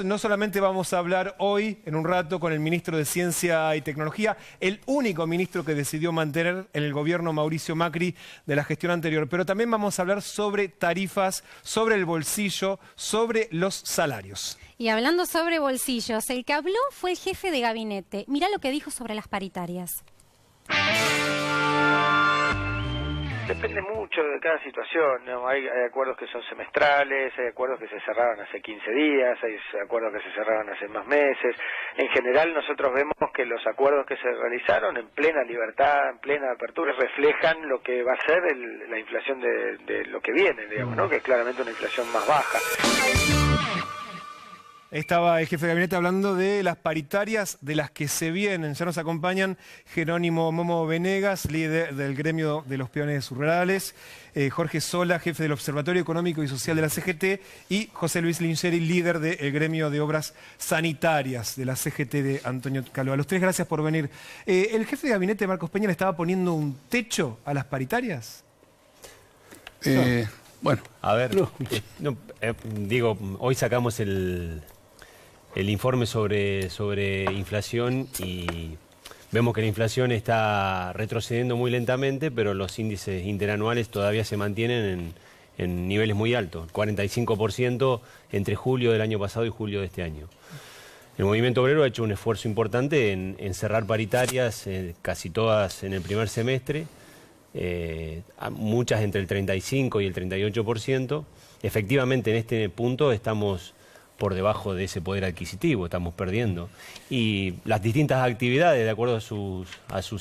No solamente vamos a hablar hoy, en un rato, con el ministro de Ciencia y Tecnología, el único ministro que decidió mantener en el gobierno Mauricio Macri de la gestión anterior, pero también vamos a hablar sobre tarifas, sobre el bolsillo, sobre los salarios. Y hablando sobre bolsillos, el que habló fue el jefe de gabinete. Mirá lo que dijo sobre las paritarias. Depende mucho de cada situación, ¿no? Hay acuerdos que son semestrales, hay acuerdos que se cerraron hace 15 días, hay acuerdos que se cerraron hace más meses. En general nosotros vemos que los acuerdos que se realizaron en plena libertad, en plena apertura, reflejan lo que va a ser la inflación de lo que viene, digamos, ¿no? Que es claramente una inflación más baja. Estaba el jefe de gabinete hablando de las paritarias de las que se vienen. Ya nos acompañan Jerónimo Momo Venegas, líder del gremio de los peones rurales, Jorge Sola, jefe del Observatorio Económico y Social de la CGT, y José Luis Lingeri, líder del gremio de obras sanitarias de la CGT de Antonio Calvo. A los tres, gracias por venir. ¿El jefe de gabinete, Marcos Peña, le estaba poniendo un techo a las paritarias? Bueno, a ver, digo, hoy sacamos el informe sobre inflación y vemos que la inflación está retrocediendo muy lentamente, pero los índices interanuales todavía se mantienen en niveles muy altos, 45% entre julio del año pasado y julio de este año. El movimiento obrero ha hecho un esfuerzo importante en cerrar paritarias, casi todas en el primer semestre, muchas entre el 35 y el 38%. Efectivamente, en este punto estamos por debajo de ese poder adquisitivo, estamos perdiendo. Y las distintas actividades, de acuerdo a sus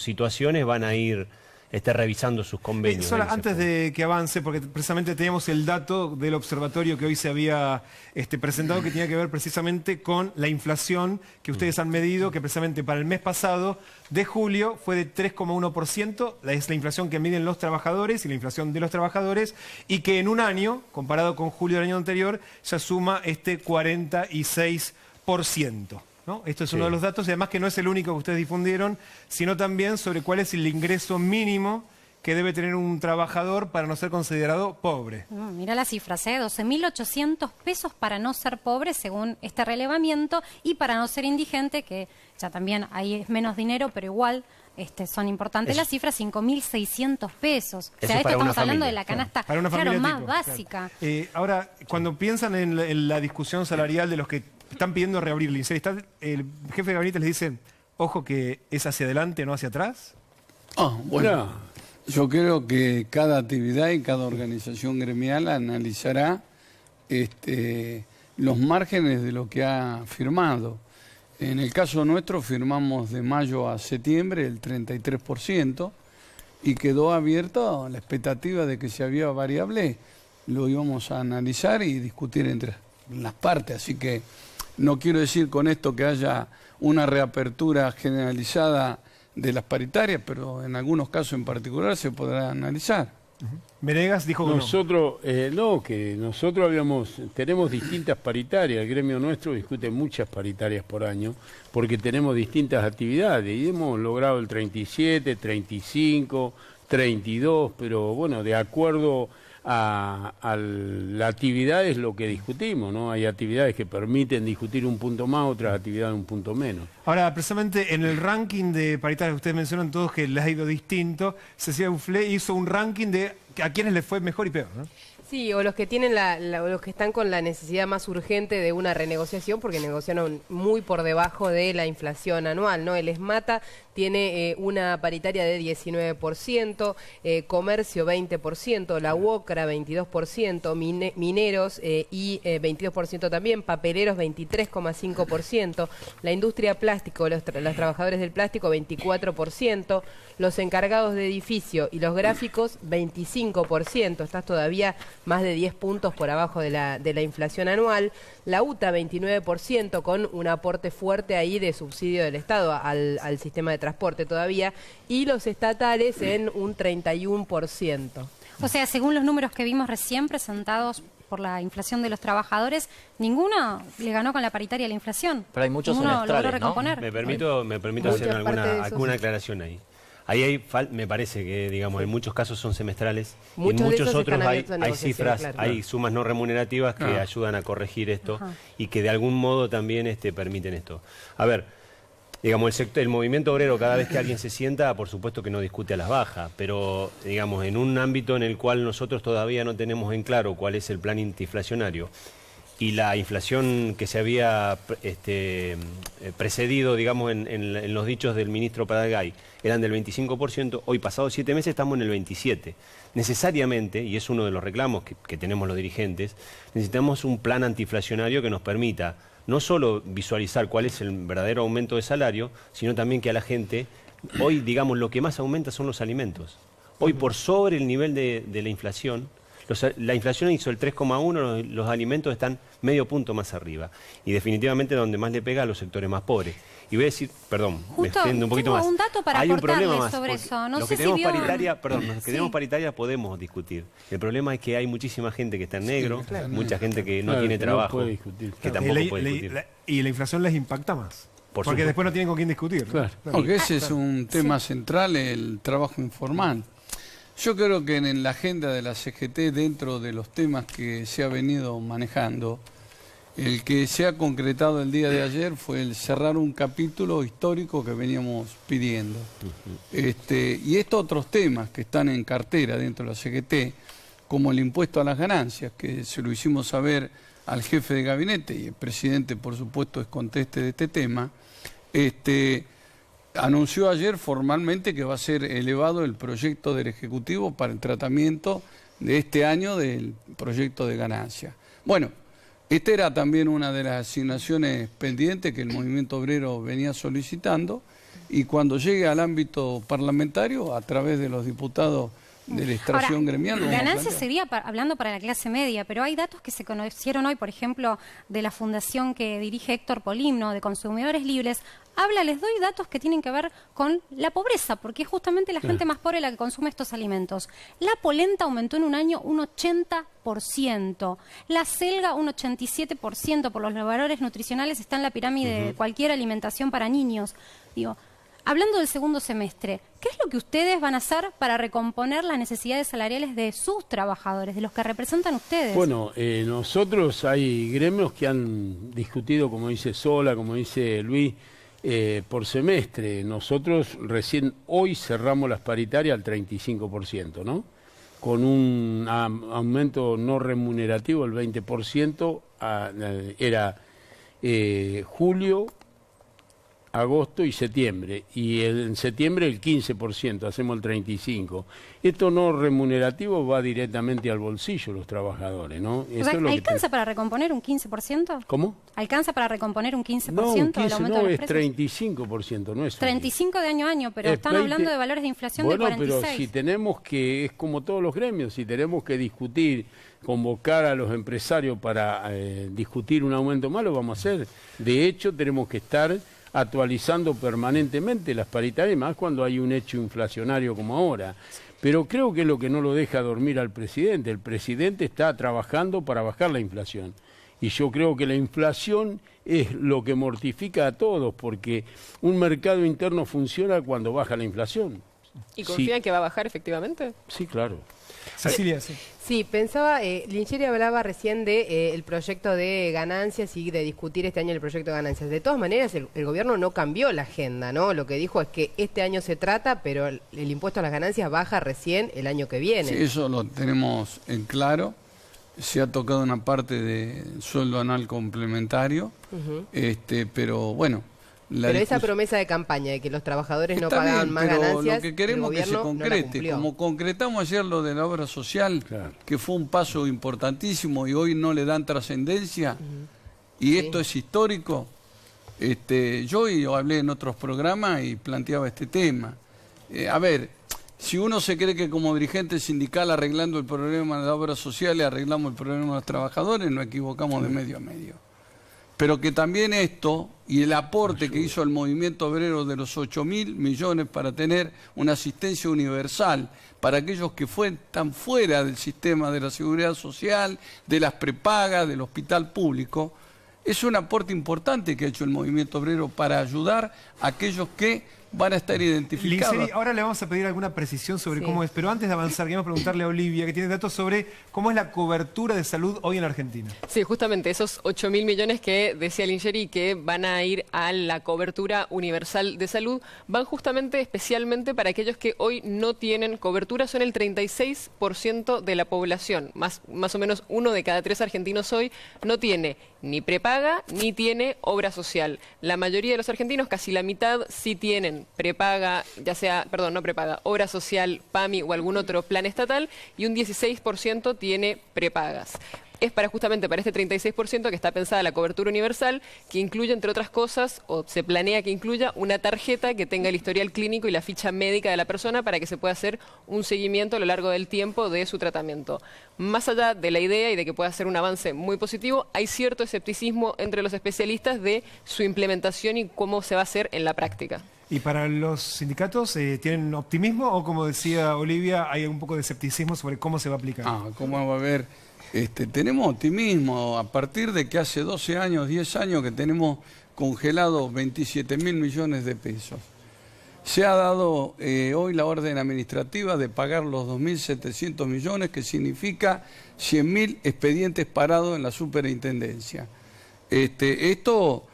situaciones, van a ir revisando sus convenios. Antes de que avance, porque precisamente teníamos el dato del observatorio que hoy se había presentado, que tenía que ver precisamente con la inflación que ustedes han medido, que precisamente para el mes pasado de julio fue de 3,1%, es la inflación que miden los trabajadores y la inflación de los trabajadores, y que en un año, comparado con julio del año anterior, ya suma 46%. ¿No? Esto es uno de los datos, y además que no es el único que ustedes difundieron, sino también sobre cuál es el ingreso mínimo que debe tener un trabajador para no ser considerado pobre. Mira las cifras, 12.800 pesos para no ser pobre, según este relevamiento, y para no ser indigente, que ya también ahí es menos dinero, pero igual son importantes las cifras, 5.600 pesos. O sea, esto estamos hablando de la canasta más básica. Ahora, cuando piensan en la discusión salarial de los que están pidiendo reabrir el INSEE, el jefe de gabinete les dice, ojo que es hacia adelante, no hacia atrás. Bueno, yo creo que cada actividad y cada organización gremial analizará los márgenes de lo que ha firmado. En el caso nuestro firmamos de mayo a septiembre el 33% y quedó abierta la expectativa de que si había variable lo íbamos a analizar y discutir entre las partes. Así que no quiero decir con esto que haya una reapertura generalizada de las paritarias, pero en algunos casos en particular se podrá analizar. Venegas dijo que nosotros tenemos distintas paritarias. El gremio nuestro discute muchas paritarias por año porque tenemos distintas actividades y hemos logrado el 37, 35, 32, pero bueno, de acuerdo a la actividad es lo que discutimos, ¿no? Hay actividades que permiten discutir un punto más, otras actividades un punto menos. Ahora, precisamente en el ranking de paritarias que ustedes mencionan todos que les ha ido distinto, Cecilia Bouflé hizo un ranking de a quienes les fue mejor y peor, ¿no? Sí, o los que tienen los que están con la necesidad más urgente de una renegociación, porque negociaron muy por debajo de la inflación anual, ¿no? El ESMATA tiene una paritaria de 19%, comercio 20%, la UOCRA 22%, mineros y 22% también, papeleros 23,5%, la industria plástico, los trabajadores del plástico 24%, los encargados de edificio y los gráficos 25%, estás todavía más de 10 puntos por abajo de la inflación anual. La UTA 29% con un aporte fuerte ahí de subsidio del Estado al sistema de transporte todavía, y los estatales en un 31%. O sea, según los números que vimos recién presentados por la inflación de los trabajadores, ninguno le ganó con la paritaria a la inflación. Pero hay muchos semestrales, ¿no? Me permito hacer alguna aclaración ahí. Ahí me parece que, digamos, en muchos casos son semestrales, Muchos y en de muchos esos otros están hay abiertos a negociación, cifras, claro. hay sumas no remunerativas que ayudan a corregir esto y que de algún modo también permiten esto. A ver, digamos, el movimiento obrero, cada vez que alguien se sienta, por supuesto que no discute a las bajas, pero, digamos, en un ámbito en el cual nosotros todavía no tenemos en claro cuál es el plan antiinflacionario, y la inflación que se había precedido, digamos, en los dichos del ministro Pradgay, eran del 25%, hoy pasados 7 meses estamos en el 27%. Necesariamente, y es uno de los reclamos que tenemos los dirigentes, necesitamos un plan antiinflacionario que nos permita no solo visualizar cuál es el verdadero aumento de salario, sino también que a la gente, hoy, digamos, lo que más aumenta son los alimentos. Hoy, por sobre el nivel de la inflación, la inflación hizo el 3,1, los alimentos están medio punto más arriba. Y definitivamente donde más le pega a los sectores más pobres. Y voy a decir, perdón, me extiendo un poquito más. Un dato para hay un problema aportarle más, sobre eso. No los sé que tenemos si vio... paritaria, perdón, los que tenemos paritaria podemos discutir. El problema es que hay muchísima gente que está en negro, mucha gente que no tiene trabajo, puede discutir, que tampoco puede discutir. Y la inflación les impacta más. Porque después no tienen con quién discutir. Claro. Porque ese es un tema central, el trabajo informal. Yo creo que en la agenda de la CGT, dentro de los temas que se ha venido manejando, el que se ha concretado el día de ayer fue el cerrar un capítulo histórico que veníamos pidiendo. Y estos otros temas que están en cartera dentro de la CGT, como el impuesto a las ganancias, que se lo hicimos saber al jefe de gabinete, y el presidente, por supuesto, es conteste de este tema, anunció ayer formalmente que va a ser elevado el proyecto del Ejecutivo para el tratamiento de este año del proyecto de ganancia. Bueno, esta era también una de las asignaciones pendientes que el movimiento obrero venía solicitando, y cuando llegue al ámbito parlamentario, a través de los diputados de la extracción gremial... Ganancia sería hablando para la clase media, pero hay datos que se conocieron hoy, por ejemplo, de la fundación que dirige Héctor Polimno, de Consumidores Libres. Les doy datos que tienen que ver con la pobreza, porque es justamente la gente más pobre la que consume estos alimentos. La polenta aumentó en un año un 80%, la selga un 87%, por los valores nutricionales está en la pirámide de cualquier alimentación para niños. Digo, hablando del segundo semestre, ¿qué es lo que ustedes van a hacer para recomponer las necesidades salariales de sus trabajadores, de los que representan ustedes? Bueno, nosotros hay gremios que han discutido, como dice Sola, como dice Luis, por semestre. Nosotros recién hoy cerramos las paritarias al 35%, ¿no? Con un aumento no remunerativo del 20%, era julio, agosto y septiembre, y en septiembre el 15%, hacemos el 35%. Esto no remunerativo va directamente al bolsillo de los trabajadores, ¿no? O sea, ¿alcanza para recomponer un 15%? ¿Cómo? ¿Alcanza para recomponer un 15% No, un 15 del aumento no, de los es precios? 35%, no es 35 de año a año, pero es están 20. hablando de valores de inflación bueno, de 46. pero si tenemos que, es como todos los gremios, si tenemos que discutir, convocar a los empresarios para discutir un aumento más, lo vamos a hacer. De hecho, tenemos que estar actualizando permanentemente las paritarias, más cuando hay un hecho inflacionario como ahora. Pero creo que es lo que no lo deja dormir al presidente. El presidente está trabajando para bajar la inflación. Y yo creo que la inflación es lo que mortifica a todos, porque un mercado interno funciona cuando baja la inflación. ¿Y confían que va a bajar efectivamente? Sí, claro. Cecilia, sí. Sí, pensaba, Lincheri hablaba recién de el proyecto de ganancias y de discutir este año el proyecto de ganancias. De todas maneras, el gobierno no cambió la agenda, ¿no? Lo que dijo es que este año se trata, pero el impuesto a las ganancias baja recién el año que viene. Sí, eso lo tenemos en claro. Se ha tocado una parte del sueldo anual complementario, pero bueno... Pero esa promesa de campaña de que los trabajadores no pagaban más ganancias, lo que queremos es que se concrete, como concretamos ayer lo de la obra social, que fue un paso importantísimo y hoy no le dan trascendencia, y esto es histórico. Yo hablé en otros programas y planteaba este tema. A ver, si uno se cree que como dirigente sindical arreglando el problema de la obra social arreglamos el problema de los trabajadores, nos equivocamos de medio a medio. Pero que también esto y el aporte que hizo el movimiento obrero de los 8.000 millones para tener una asistencia universal para aquellos que están fuera del sistema de la seguridad social, de las prepagas, del hospital público, es un aporte importante que ha hecho el movimiento obrero para ayudar a aquellos que van a estar identificados. Liceri, ahora le vamos a pedir alguna precisión sobre cómo es, pero antes de avanzar, queremos preguntarle a Olivia, que tiene datos sobre cómo es la cobertura de salud hoy en Argentina. Sí, justamente esos 8.000 millones que decía Lingeri que van a ir a la cobertura universal de salud, van justamente especialmente para aquellos que hoy no tienen cobertura, son el 36% de la población, más o menos 1 de cada 3 argentinos hoy no tiene ni prepaga ni tiene obra social. La mayoría de los argentinos, casi la mitad, sí tienen prepaga, ya sea, perdón, no prepaga, obra social, PAMI o algún otro plan estatal, y un 16% tiene prepagas. Es justamente para este 36% que está pensada la cobertura universal, que incluye, entre otras cosas, o se planea que incluya una tarjeta que tenga el historial clínico y la ficha médica de la persona para que se pueda hacer un seguimiento a lo largo del tiempo de su tratamiento. Más allá de la idea y de que pueda ser un avance muy positivo, hay cierto escepticismo entre los especialistas de su implementación y cómo se va a hacer en la práctica. ¿Y para los sindicatos tienen optimismo o, como decía Olivia, hay un poco de escepticismo sobre cómo se va a aplicar? ¿Cómo va a haber? Tenemos optimismo a partir de que hace 12 años, 10 años que tenemos congelado 27.000 millones de pesos. Se ha dado hoy la orden administrativa de pagar los 2.700 millones, que significa 100.000 expedientes parados en la superintendencia. Esto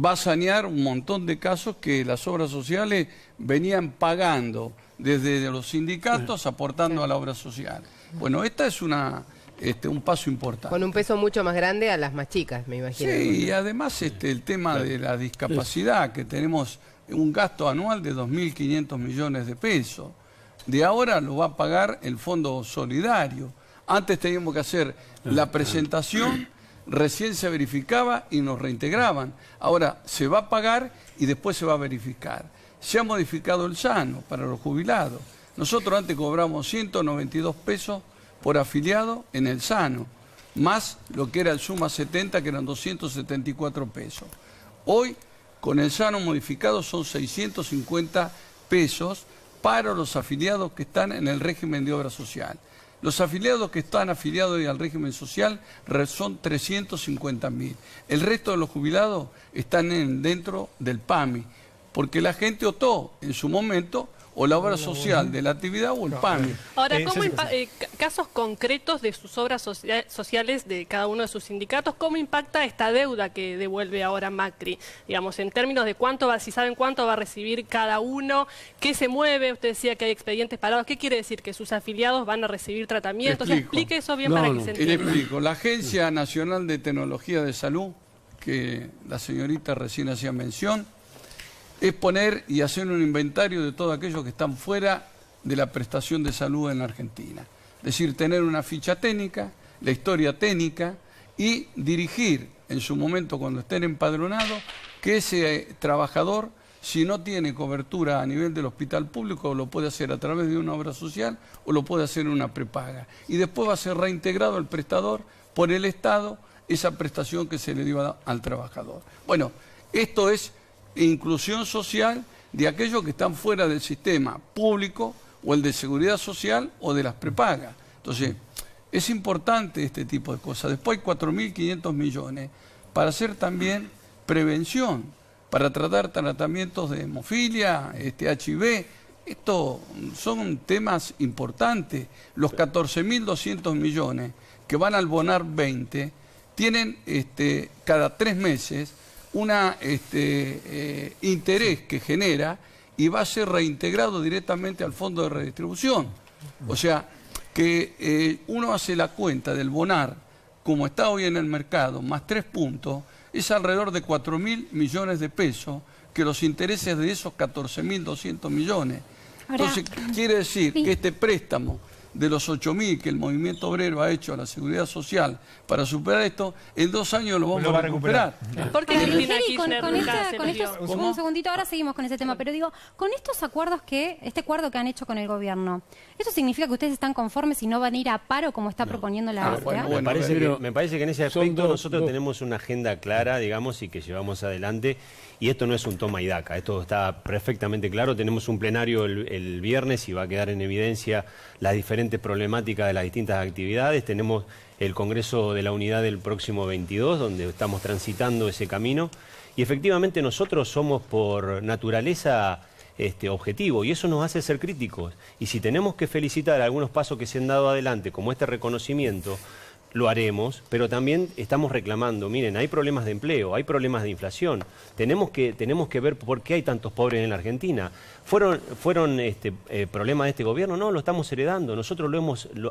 va a sanear un montón de casos que las obras sociales venían pagando desde los sindicatos, aportando a la obra social. Bueno, esta es un paso importante. Con un peso mucho más grande a las más chicas, me imagino. Sí, y además el tema de la discapacidad, que tenemos un gasto anual de 2.500 millones de pesos. De ahora lo va a pagar el Fondo Solidario. Antes teníamos que hacer la presentación, recién se verificaba y nos reintegraban. Ahora se va a pagar y después se va a verificar. Se ha modificado el SANO para los jubilados. Nosotros antes cobramos 192 pesos por afiliado en el SANO, más lo que era el Suma 70, que eran 274 pesos. Hoy, con el SANO modificado, son 650 pesos para los afiliados que están en el régimen de obra social. Los afiliados que están afiliados al régimen social son 350.000. El resto de los jubilados están dentro del PAMI, porque la gente optó en su momento o la obra social de la actividad o el PAMI. Ahora, casos concretos de sus obras sociales de cada uno de sus sindicatos, ¿cómo impacta esta deuda que devuelve ahora Macri? Digamos, en términos de si saben cuánto va a recibir cada uno, qué se mueve, usted decía que hay expedientes parados, ¿qué quiere decir? ¿Que sus afiliados van a recibir tratamientos? Explique eso bien para que se entienda. Le explico. La Agencia Nacional de Tecnología de Salud, que la señorita recién hacía mención, es poner y hacer un inventario de todos aquellos que están fuera de la prestación de salud en la Argentina. Es decir, tener una ficha técnica, la historia técnica y dirigir en su momento cuando estén empadronados que ese trabajador, si no tiene cobertura a nivel del hospital público, lo puede hacer a través de una obra social o lo puede hacer en una prepaga. Y después va a ser reintegrado el prestador por el Estado esa prestación que se le dio al trabajador. Bueno, esto es inclusión social de aquellos que están fuera del sistema público o el de seguridad social o de las prepagas. Entonces, es importante este tipo de cosas. Después hay 4.500 millones para hacer también prevención, para tratar tratamientos de hemofilia, HIV. Estos son temas importantes. Los 14.200 millones que van al Bonar 20 tienen cada 3 meses una interés que genera y va a ser reintegrado directamente al fondo de redistribución. O sea, que uno hace la cuenta del Bonar, como está hoy en el mercado, más 3 puntos, es alrededor de 4.000 millones de pesos, que los intereses de esos 14.200 millones. Entonces, quiere decir que este préstamo de los 8.000 que el movimiento obrero ha hecho a la seguridad social para superar esto, en 2 años lo vamos a recuperar. ¿Por qué Cristina Kirchner un segundito, ahora seguimos con ese tema, pero digo, con estos acuerdos este acuerdo que han hecho con el gobierno, ¿eso significa que ustedes están conformes y no van a ir a paro como está proponiendo la AFA? Me parece que en ese aspecto nosotros tenemos una agenda clara, digamos, y que llevamos adelante, y esto no es un toma y daca, esto está perfectamente claro. Tenemos un plenario el viernes y va a quedar en evidencia las diferentes problemáticas de las distintas actividades. Tenemos el Congreso de la Unidad del próximo 22, donde estamos transitando ese camino. Y efectivamente nosotros somos por naturaleza objetivo, y eso nos hace ser críticos. Y si tenemos que felicitar algunos pasos que se han dado adelante, como este reconocimiento, lo haremos, pero también estamos reclamando, miren, hay problemas de empleo, hay problemas de inflación, tenemos que ver por qué hay tantos pobres en la Argentina. ¿Fueron problemas de este gobierno? No, lo estamos heredando, nosotros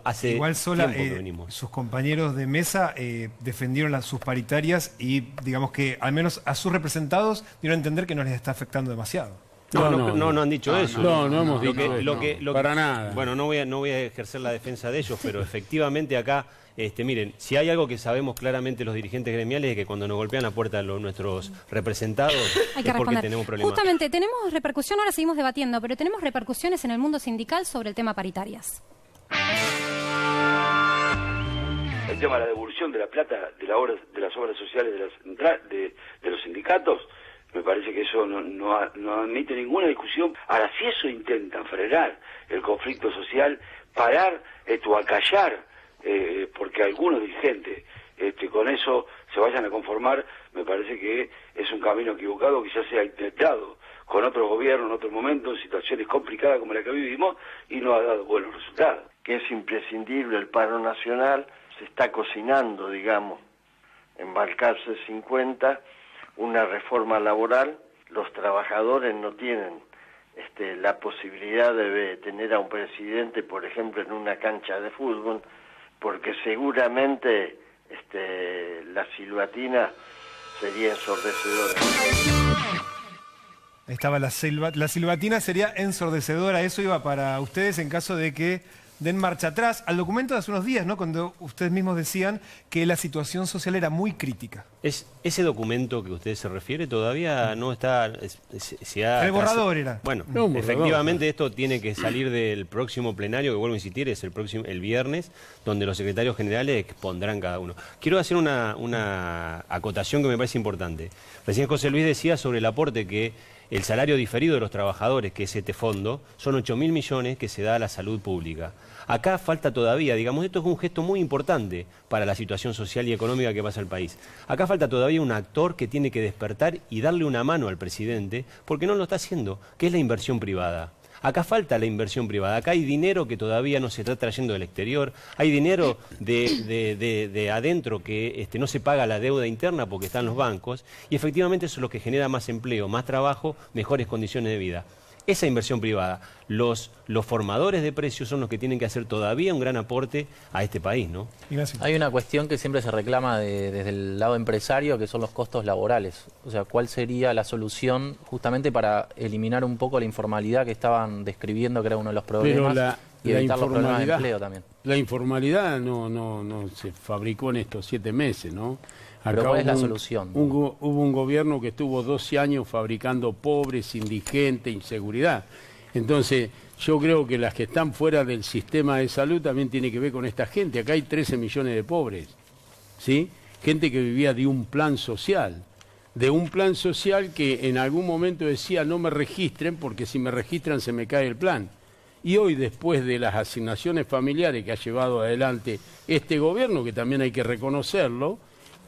hace Igual Sola, tiempo que venimos. sus compañeros de mesa defendieron sus paritarias y digamos que al menos a sus representados dieron a entender que no les está afectando demasiado. No han dicho eso. No hemos dicho eso. Para nada. Bueno, no voy a ejercer la defensa de ellos, pero efectivamente acá, miren, si hay algo que sabemos claramente los dirigentes gremiales es que cuando nos golpean la puerta nuestros representados Hay que es porque responder. tenemos problemas. Justamente, tenemos repercusión, ahora seguimos debatiendo, pero tenemos repercusiones en el mundo sindical sobre el tema paritarias. El tema de la devolución de la plata de las obras sociales de los sindicatos, me parece que eso no admite ninguna discusión. Ahora, si eso intentan frenar el conflicto social, parar o acallar, porque algunos dirigentes con eso se vayan a conformar, me parece que es un camino equivocado que ya se ha intentado con otros gobiernos en otros momentos, en situaciones complicadas como la que vivimos, y no ha dado buenos resultados. Que es imprescindible el paro nacional, se está cocinando, digamos, en Balcarce 50, una reforma laboral. Los trabajadores no tienen la posibilidad de tener a un presidente, por ejemplo, en una cancha de fútbol, porque seguramente la silbatina sería ensordecedora. Estaba la silbatina sería ensordecedora, eso iba para ustedes en caso de que den marcha atrás al documento de hace unos días, ¿no? Cuando ustedes mismos decían que la situación social era muy crítica. Ese documento que usted se refiere todavía no está... El borrador era. Bueno, efectivamente esto tiene que salir del próximo plenario, que vuelvo a insistir, es el viernes, donde los secretarios generales expondrán cada uno. Quiero hacer una acotación que me parece importante. Recién José Luis decía sobre el aporte que el salario diferido de los trabajadores, que es este fondo, son 8.000 millones que se da a la salud pública. Acá falta todavía, digamos, esto es un gesto muy importante para la situación social y económica que pasa el país. Acá falta todavía un actor que tiene que despertar y darle una mano al presidente, porque no lo está haciendo, que es la inversión privada. Acá falta la inversión privada, acá hay dinero que todavía no se está trayendo del exterior, hay dinero de adentro que no se paga la deuda interna porque están los bancos, y efectivamente eso es lo que genera más empleo, más trabajo, mejores condiciones de vida. Esa inversión privada, los formadores de precios son los que tienen que hacer todavía un gran aporte a este país, ¿no? Hay una cuestión que siempre se reclama desde el lado empresario, que son los costos laborales. O sea, ¿cuál sería la solución justamente para eliminar un poco la informalidad que estaban describiendo, que era uno de los problemas, y evitar los problemas de empleo también? La informalidad no se fabricó en estos 7 meses, ¿no? Acá ¿pero cuál es la solución? Hubo un gobierno que estuvo 12 años fabricando pobres, indigentes, inseguridad. Entonces, yo creo que las que están fuera del sistema de salud también tiene que ver con esta gente. Acá hay 13 millones de pobres, ¿sí? Gente que vivía de un plan social. De un plan social que en algún momento decía no me registren porque si me registran se me cae el plan. Y hoy, después de las asignaciones familiares que ha llevado adelante este gobierno, que también hay que reconocerlo,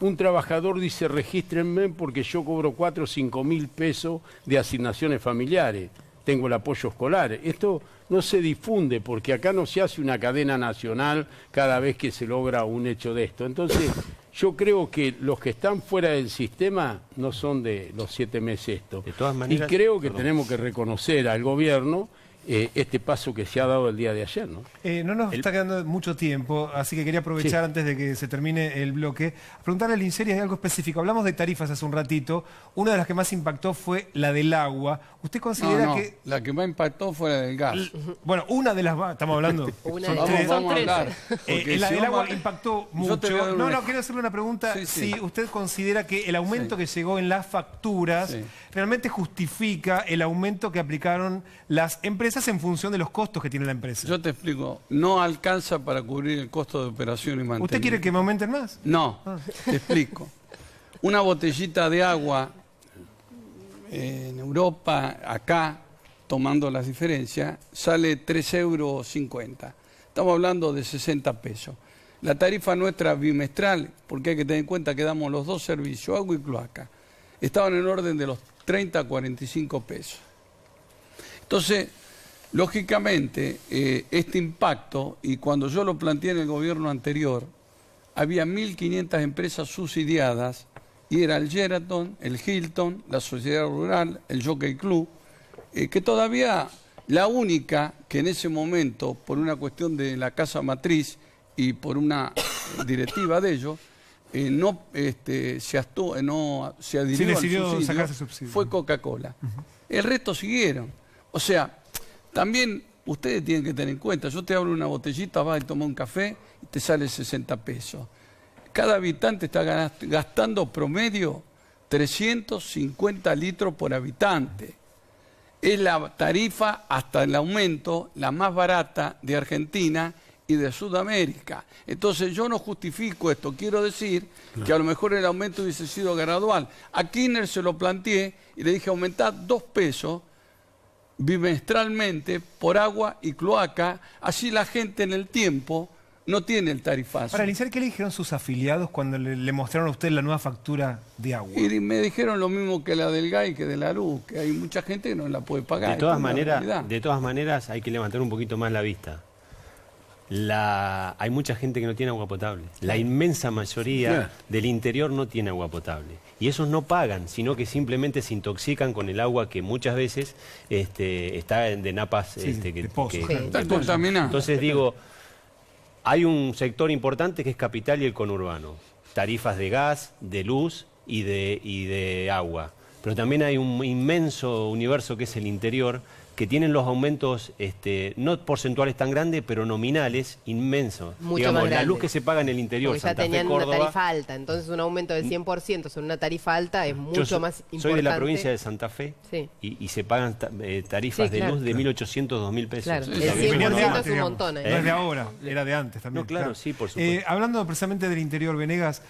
un trabajador dice regístrenme porque yo cobro 4 o 5 mil pesos de asignaciones familiares, tengo el apoyo escolar. Esto no se difunde porque acá no se hace una cadena nacional cada vez que se logra un hecho de esto. Entonces yo creo que los que están fuera del sistema no son de los 7 meses esto. De todas maneras, y creo que tenemos que reconocer al gobierno este paso que se ha dado el día de ayer, ¿no? No nos está quedando mucho tiempo, así que quería aprovechar antes de que se termine el bloque, preguntarle al INSERI algo específico. Hablamos de tarifas hace un ratito, una de las que más impactó fue la del agua. ¿Usted considera que...? La que más impactó fue la del gas. Bueno, una de las... Estamos hablando... Vamos a hablar. La del agua impactó mucho. Quiero hacerle una pregunta. Si usted considera que el aumento que llegó en las facturas realmente justifica el aumento que aplicaron las empresas en función de los costos que tiene la empresa. Yo te explico, no alcanza para cubrir el costo de operación y mantenimiento. ¿Usted quiere que me aumenten más? No, te explico. Una botellita de agua en Europa, acá, tomando las diferencias, sale 3,50 euros. Estamos hablando de 60 pesos. La tarifa nuestra bimestral, porque hay que tener en cuenta que damos los dos servicios, agua y cloaca, estaban en orden de los 30 a 45 pesos. Entonces, lógicamente, este impacto, y cuando yo lo planteé en el gobierno anterior, había 1.500 empresas subsidiadas, y era el Sheraton, el Hilton, la Sociedad Rural, el Jockey Club, que todavía la única que en ese momento, por una cuestión de la casa matriz y por una directiva de ellos, no se adhirió al subsidio, fue Coca-Cola. El resto siguieron. O sea, también ustedes tienen que tener en cuenta, yo te abro una botellita, vas y tomas un café y te sale 60 pesos. Cada habitante está gastando promedio 350 litros por habitante. Es la tarifa, hasta el aumento, la más barata de Argentina y de Sudamérica. Entonces yo no justifico esto, quiero decir que a lo mejor el aumento hubiese sido gradual. A Kirchner se lo planteé y le dije aumentar 2 pesos bimestralmente por agua y cloaca, así la gente en el tiempo no tiene el tarifazo. Para iniciar, ¿qué le dijeron sus afiliados cuando le mostraron a usted la nueva factura de agua? Y me dijeron lo mismo que la del gas y que de la luz, que hay mucha gente que no la puede pagar. De todas maneras hay que levantar un poquito más la vista. Hay mucha gente que no tiene agua potable. La inmensa mayoría del interior no tiene agua potable. Y esos no pagan, sino que simplemente se intoxican con el agua que muchas veces está de napas está contaminada. Entonces digo, hay un sector importante que es capital y el conurbano. Tarifas de gas, de luz y de agua. Pero también hay un inmenso universo que es el interior, que tienen los aumentos no porcentuales tan grandes, pero nominales inmensos. Mucho Digamos, más la grandes. luz que se paga en el interior, Porque ya Santa Fe, tenían Córdoba. una tarifa alta, entonces un aumento del 100% sobre una tarifa alta es mucho más importante. Soy de la provincia de Santa Fe y se pagan tarifas de luz de 1.800, 2.000 pesos. Claro, O el sea, 100% es un montón. No es de ahora, era de antes también. No, claro, sí, por supuesto. Hablando precisamente del interior, Venegas,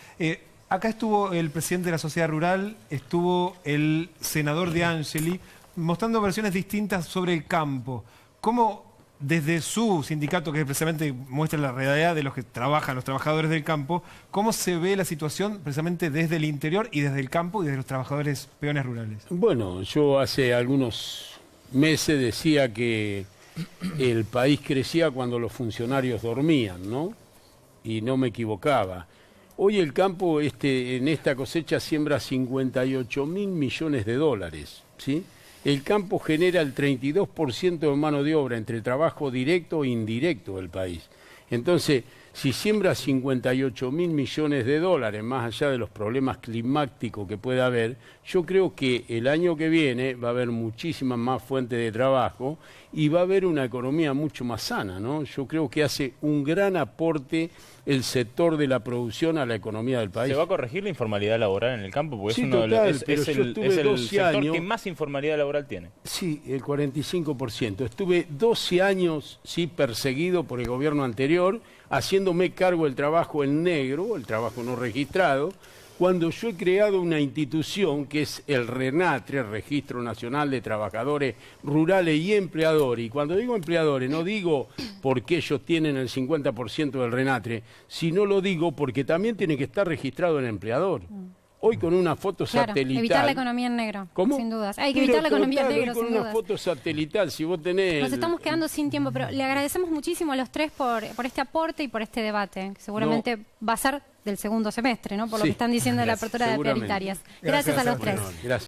acá estuvo el presidente de la Sociedad Rural, estuvo el senador De Angeli, mostrando versiones distintas sobre el campo. ¿Cómo desde su sindicato, que precisamente muestra la realidad de los que trabajan, los trabajadores del campo, cómo se ve la situación precisamente desde el interior y desde el campo y desde los trabajadores peones rurales? Bueno, yo hace algunos meses decía que el país crecía cuando los funcionarios dormían, ¿no? Y no me equivocaba. Hoy el campo en esta cosecha siembra 58.000 millones de dólares, ¿sí? El campo genera el 32% de mano de obra entre trabajo directo e indirecto del país. Entonces, si siembra 58.000 millones de dólares, más allá de los problemas climáticos que pueda haber, yo creo que el año que viene va a haber muchísimas más fuentes de trabajo y va a haber una economía mucho más sana, ¿no? Yo creo que hace un gran aporte el sector de la producción a la economía del país. ¿Se va a corregir la informalidad laboral en el campo? Porque Sí, es, uno de total, los, pero es yo el estuve 12 sector años. que más informalidad laboral tiene. Sí, el 45%. Estuve 12 años perseguido por el gobierno anterior, haciéndome cargo del trabajo en negro, el trabajo no registrado, cuando yo he creado una institución que es el RENATRE, el Registro Nacional de Trabajadores Rurales y Empleadores. Y cuando digo empleadores, no digo porque ellos tienen el 50% del RENATRE, sino lo digo porque también tiene que estar registrado el empleador. Hoy con una foto satelital... evitar la economía en negro, ¿Cómo? sin dudas. Hay que evitar la economía en negro, con sin una dudas. foto satelital, si vos tenés... Nos estamos quedando sin tiempo, pero le agradecemos muchísimo a los tres por este aporte y por este debate, que seguramente va a ser del segundo semestre, ¿no? Por lo que están diciendo de la apertura de prioritarias. Gracias a los tres. Gracias.